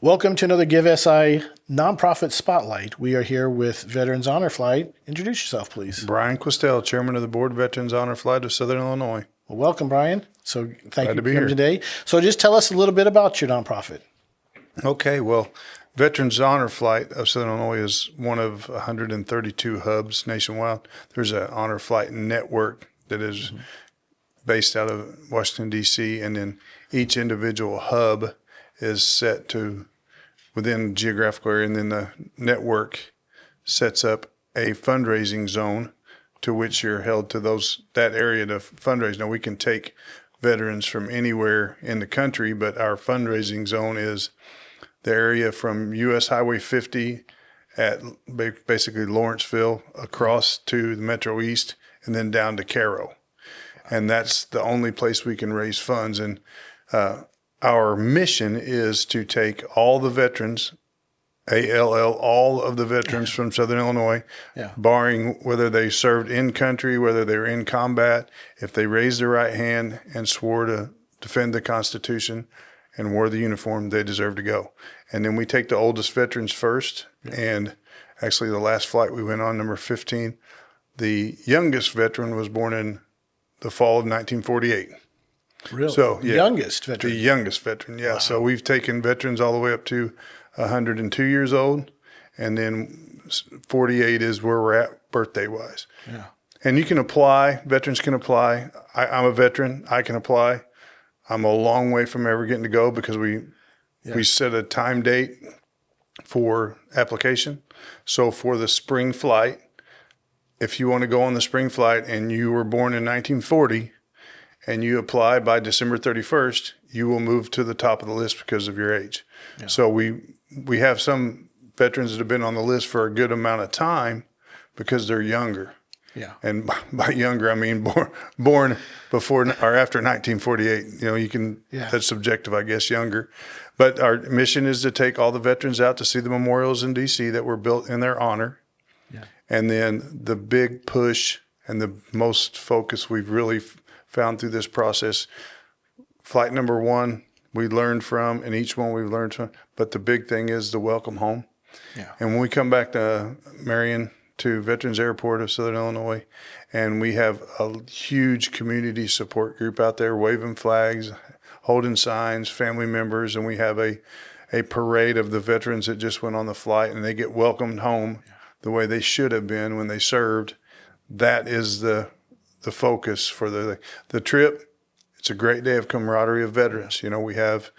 Welcome to another GiveSI Nonprofit Spotlight. We are here with Veterans Honor Flight. Introduce yourself, please. Brian Quistel, Chairman of the Board of Veterans Honor Flight of Southern Illinois. Well, welcome, Brian. So thank you to for be coming here today. So just tell us a little bit about your nonprofit. Okay, well, Veterans Honor Flight of Southern Illinois is one of 132 hubs nationwide. There's an honor flight network that is based out of Washington, D.C., and then each individual hub is set to within geographical area, and then the network sets up a fundraising zone to which you're held to that area to fundraise. Now, we can take veterans from anywhere in the country, but our fundraising zone is the area from U.S. Highway 50 at basically Lawrenceville across to the Metro East and then down to Cairo. And that's the only place we can raise funds. And our mission is to take all the veterans, all of the veterans from Southern Illinois, barring whether they served in country, whether they were in combat, if they raised their right hand and swore to defend the Constitution and wore the uniform, they deserve to go. And then we take the oldest veterans first. And actually the last flight we went on, number 15, the youngest veteran was born in the fall of 1948. Really? So, Youngest veteran? The youngest veteran, yeah. Wow. So we've taken veterans all the way up to 102 years old, and then 48 is where we're at birthday-wise. Yeah. And you can apply. Veterans can apply. I'm a veteran. I can apply. I'm a long way from ever getting to go because we set a time date for application. So for the spring flight, if you want to go on the spring flight and you were born in 1940 and you apply by December 31st, you will move to the top of the list because of your age. Yeah. So we have some veterans that have been on the list for a good amount of time because they're younger. Yeah. And by younger, I mean born before or after 1948. You know, you can, that's subjective, I guess, younger. But our mission is to take all the veterans out to see the memorials in D.C. that were built in their honor. Yeah. And then the big push and the most focus we've really found through this process, flight number 1, we learned from, and each one we've learned from. But the big thing is the welcome home. Yeah. And when we come back to Marion, to Veterans Airport of Southern Illinois, and we have a huge community support group out there waving flags, holding signs, family members, and we have a parade of the veterans that just went on the flight, and they get welcomed home the way they should have been when they served. That is the focus for the trip. It's a great day of camaraderie of veterans. You know, we have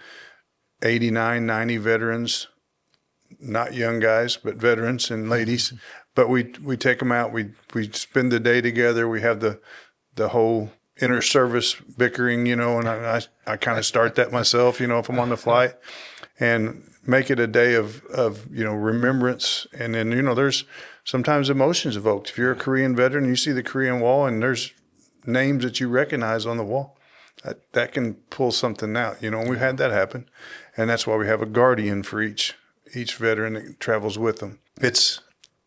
89, 90 veterans, not young guys, but veterans and ladies. But we take them out. We spend the day together. We have the whole inter-service bickering, you know, and I kind of start that myself, you know, if I'm on the flight, and make it a day of you know, remembrance. And then, you know, there's sometimes emotions evoked. If you're a Korean veteran, you see the Korean Wall, and there's names that you recognize on the wall. That can pull something out, you know, and we've had that happen. And that's why we have a guardian for each veteran that travels with them. It's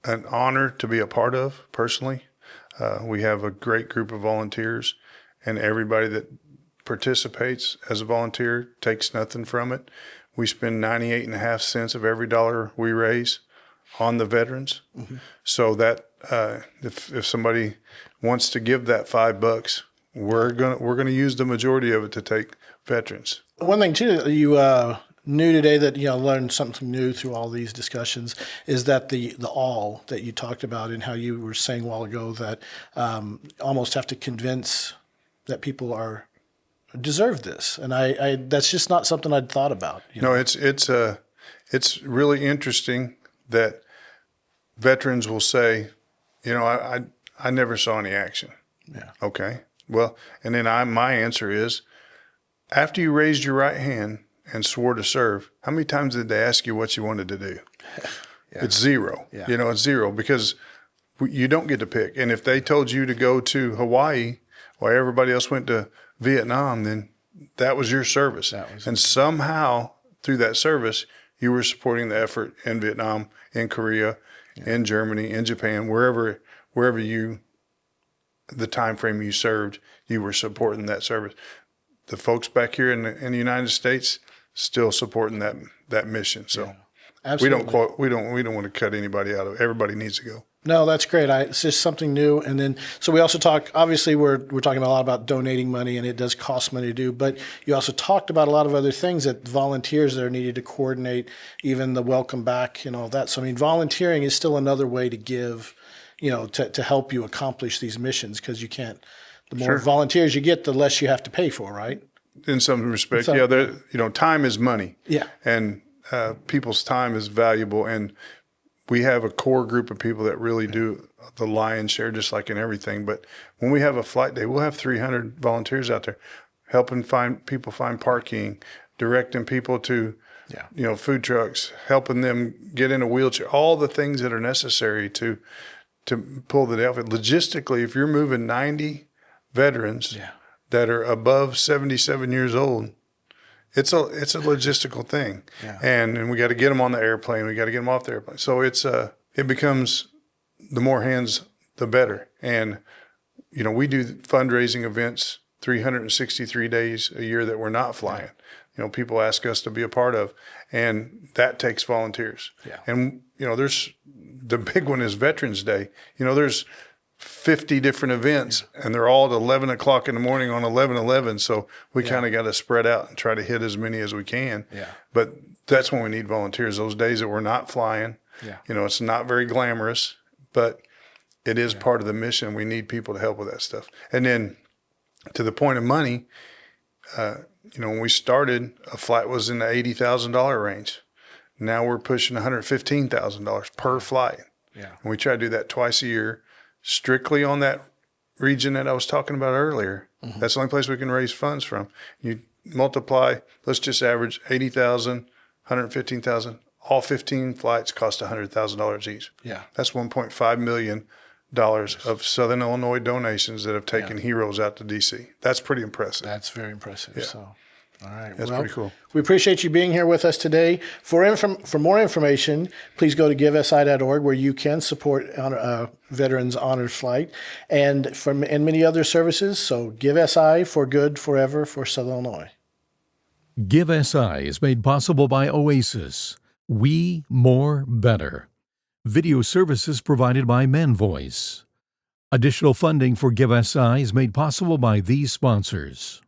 an honor to be a part of, personally. We have a great group of volunteers, and everybody that participates as a volunteer takes nothing from it. We spend 98.5 cents of every dollar we raise on the veterans. Mm-hmm. So that if somebody wants to give that $5, we're gonna use the majority of it to take veterans. One thing too, you knew today that, you know, learned something new through all these discussions is that the all that you talked about, and how you were saying a while ago that almost have to convince that people deserve this, and I that's just not something I'd thought about. No, it's really interesting that veterans will say, you know, I never saw any action. Yeah. Okay. Well, and then my answer is, after you raised your right hand and swore to serve, how many times did they ask you what you wanted to do? It's zero. Yeah. You know, it's zero, because you don't get to pick. And if they told you to go to Hawaii while everybody else went to Vietnam, then that was your service. And somehow through that service, you were supporting the effort in Vietnam, in Korea, in Germany, in Japan, wherever the time frame you served, you were supporting that service. The folks back here in the United States, still supporting that mission. So Absolutely. we don't want to cut anybody out of it. Everybody needs to go. No, that's great. It's just something new. And then, so we also talk, obviously we're talking a lot about donating money, and it does cost money to do, but you also talked about a lot of other things that volunteers that are needed to coordinate, even the welcome back and all that. So, I mean, volunteering is still another way to give, to help you accomplish these missions, because you can't, the more volunteers you get, the less you have to pay for, right? In some respect, yeah, time is money. Yeah. And people's time is valuable, and we have a core group of people that really do the lion's share, just like in everything. But when we have a flight day, we'll have 300 volunteers out there helping people find parking, directing people to, food trucks, helping them get in a wheelchair, all the things that are necessary to pull the outfit. Logistically, if you're moving 90 veterans that are above 77 years old, it's a logistical thing, and we got to get them on the airplane. We got to get them off the airplane. So it becomes, the more hands, the better. And we do fundraising events 363 days a year that we're not flying. People ask us to be a part of, and that takes volunteers. Yeah. And there's the big one is Veterans Day. There's 50 different events, and they're all at 11 o'clock in the morning on 11/11. So we kind of got to spread out and try to hit as many as we can. Yeah. But that's when we need volunteers. Those days that we're not flying, it's not very glamorous, but it is part of the mission. We need people to help with that stuff. And then to the point of money, when we started, a flight was in the $80,000 range. Now we're pushing $115,000 per flight. Yeah. And we try to do that twice a year, strictly on that region that I was talking about earlier. Mm-hmm. That's the only place we can raise funds from. You multiply, let's just average 80,000, 115,000. All 15 flights cost $100,000 each. Yeah. That's $1.5 million of Southern Illinois donations that have taken heroes out to D.C. That's pretty impressive. That's very impressive. Yeah. So, all right. That's pretty cool. We appreciate you being here with us today. For more information, please go to GiveSI.org, where you can support Veterans Honor Flight and many other services. So GiveSI, for good forever for Southern Illinois. GiveSI is made possible by Oasis. We More Better. Video services provided by ManVoice. Additional funding for GiveSI is made possible by these sponsors.